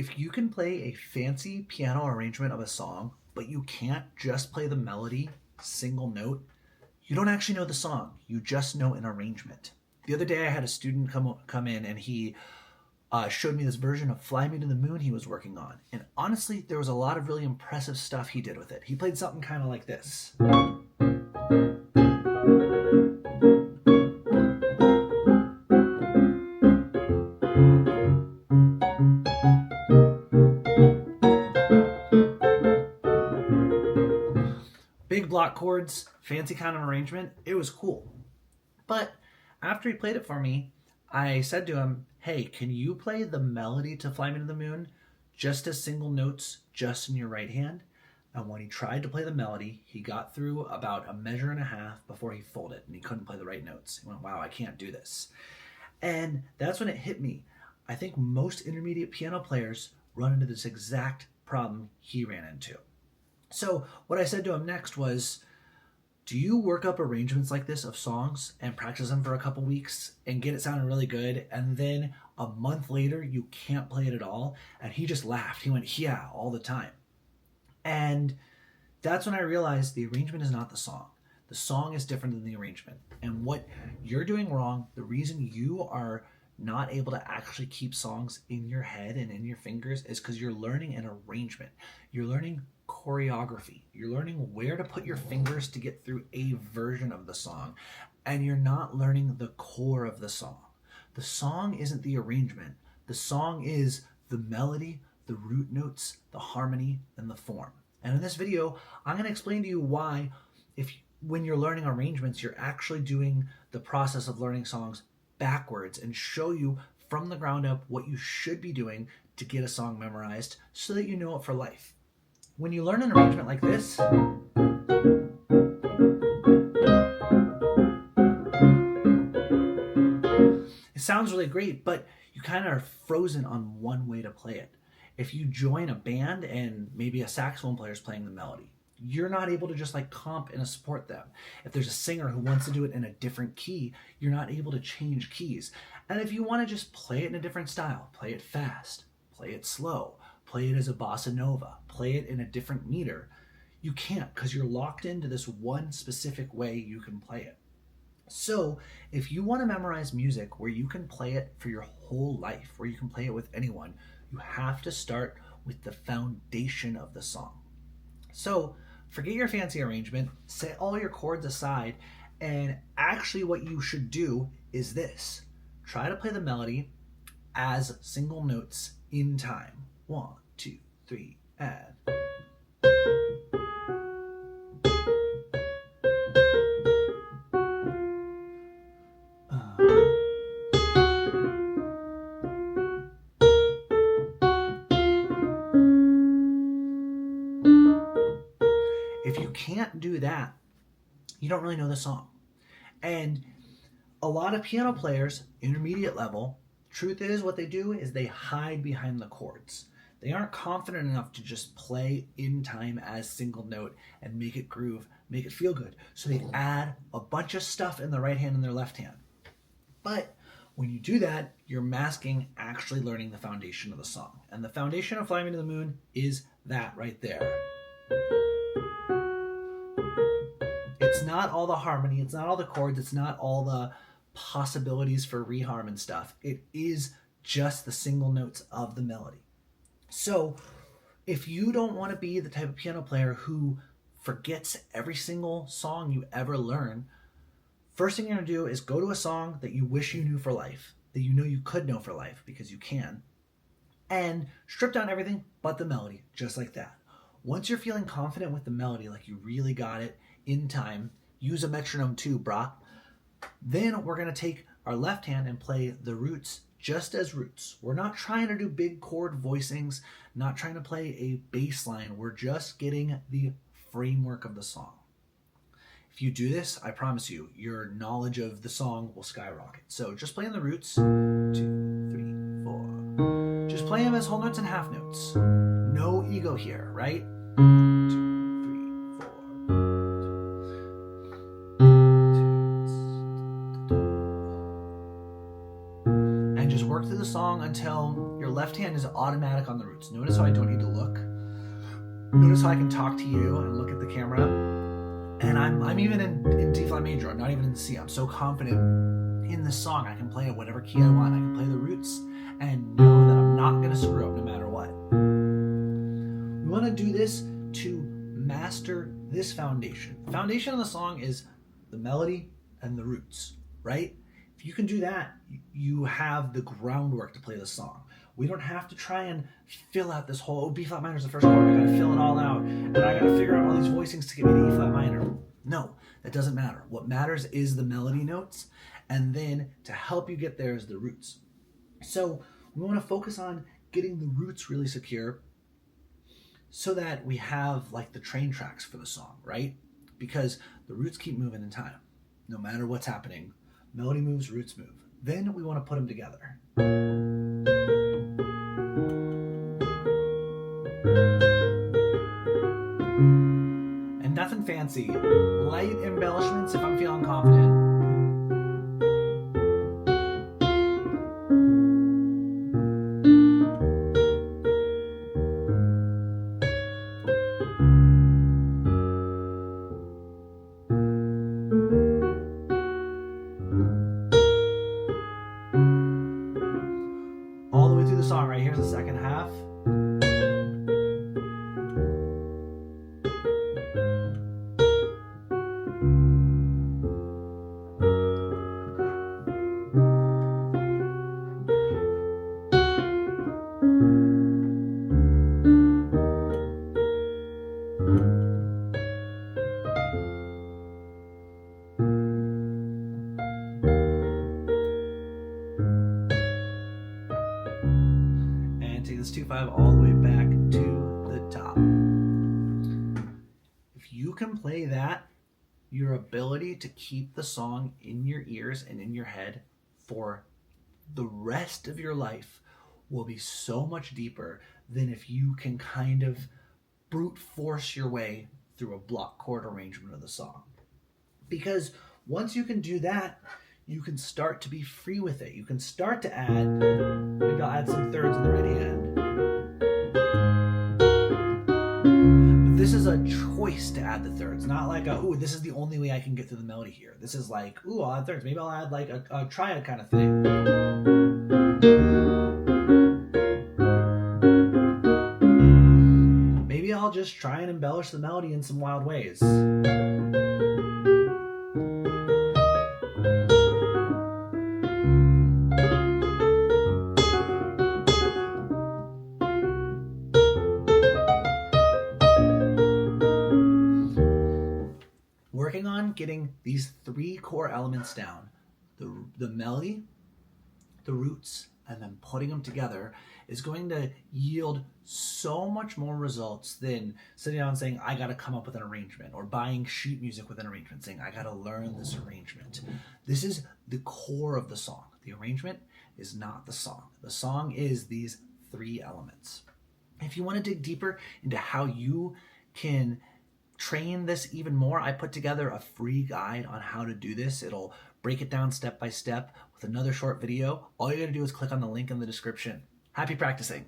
If you can play a fancy piano arrangement of a song, but you can't just play the melody, single note, you don't actually know the song. You just know an arrangement. The other day I had a student come in and he showed me this version of Fly Me to the Moon he was working on. And honestly, there was a lot of really impressive stuff he did with it. He played something kind of like this. Big block chords, fancy kind of arrangement. It was cool. But after he played it for me, I said to him, hey, can you play the melody to Fly Me to the Moon just as single notes, just in your right hand? And when he tried to play the melody, he got through about a measure and a half before he folded and he couldn't play the right notes. He went, wow, I can't do this. And that's when it hit me. I think most intermediate piano players run into this exact problem he ran into. So what I said to him next was, do you work up arrangements like this of songs and practice them for a couple weeks and get it sounding really good, and then a month later you can't play it at all? And he just laughed. He went, yeah, all the time. And that's when I realized the arrangement is not the song. The song is different than the arrangement. And what you're doing wrong, the reason you are not able to actually keep songs in your head and in your fingers is because you're learning an arrangement. You're learning choreography. You're learning where to put your fingers to get through a version of the song. And you're not learning the core of the song. The song isn't the arrangement. The song is the melody, the root notes, the harmony, and the form. And in this video, I'm going to explain to you why when you're learning arrangements, you're actually doing the process of learning songs backwards and show you from the ground up what you should be doing to get a song memorized so that you know it for life. When you learn an arrangement like this, it sounds really great, but you kind of are frozen on one way to play it. If you join a band and maybe a saxophone player is playing the melody, you're not able to just like comp and support them. If there's a singer who wants to do it in a different key, you're not able to change keys. And if you want to just play it in a different style, play it fast, play it slow, play it as a bossa nova, play it in a different meter, you can't because you're locked into this one specific way you can play it. So if you want to memorize music where you can play it for your whole life, where you can play it with anyone, you have to start with the foundation of the song. So forget your fancy arrangement, set all your chords aside, and actually what you should do is this. Try to play the melody as single notes in time. 1, 2, 3, and... If you can't do that, you don't really know the song. And a lot of piano players, intermediate level, truth is what they do is they hide behind the chords. They aren't confident enough to just play in time as single note and make it groove, make it feel good. So they add a bunch of stuff in the right hand and their left hand. But when you do that, you're masking actually learning the foundation of the song. And the foundation of Fly Me to the Moon is that right there. It's not all the harmony, it's not all the chords, it's not all the possibilities for reharm and stuff. It is just the single notes of the melody. So if you don't want to be the type of piano player who forgets every single song you ever learn, first thing you're going to do is go to a song that you wish you knew for life, that you know you could know for life because you can, and strip down everything but the melody, just like that. Once you're feeling confident with the melody, like you really got it in time, use a metronome too, brah. Then we're going to take our left hand and play the roots just as roots. We're not trying to do big chord voicings, not trying to play a bass line. We're just getting the framework of the song. If you do this, I promise you, your knowledge of the song will skyrocket. So just playing the roots, 2, 3, 4. Just play them as whole notes and half notes. No ego here, right? 2, 3, 4. And just work through the song until your left hand is automatic on the roots. Notice how I don't need to look. Notice how I can talk to you and look at the camera. And I'm even in D flat major. I'm not even in C. I'm so confident in this song. I can play at whatever key I want. I can play the roots and know that I'm not going to screw up no matter what. We want to do this to master this foundation. The foundation of the song is the melody and the roots, right? If you can do that, you have the groundwork to play the song. We don't have to try and fill out this whole, B flat minor is the first chord, I gotta fill it all out, and I gotta figure out all these voicings to get me to E flat minor. No, that doesn't matter. What matters is the melody notes, and then to help you get there is the roots. So we wanna focus on getting the roots really secure so that we have like the train tracks for the song, right? Because the roots keep moving in time. No matter what's happening, melody moves, roots move. Then we wanna put them together. And nothing fancy. Light embellishments if I'm feeling confident. All the way through the song, right? Here's the second half. Take this 2-5 all the way back to the top. If you can play that, your ability to keep the song in your ears and in your head for the rest of your life will be so much deeper than if you can kind of brute force your way through a block chord arrangement of the song. Because once you can do that, you can start to be free with it. You can start to add, maybe I'll add some thirds in the right hand. But this is a choice to add the thirds, not like ooh, this is the only way I can get through the melody here. This is like, ooh, I'll add thirds. Maybe I'll add like a triad kind of thing. Maybe I'll just try and embellish the melody in some wild ways. Working on getting these 3 core elements down, the melody, the roots, and then putting them together is going to yield so much more results than sitting down and saying, I gotta come up with an arrangement, or buying sheet music with an arrangement, saying, I gotta learn this arrangement. This is the core of the song. The arrangement is not the song. The song is these 3 elements. If you wanna dig deeper into how you can train this even more, I put together a free guide on how to do this. It'll break it down step by step with another short video. All you gotta do is click on the link in the description. Happy practicing.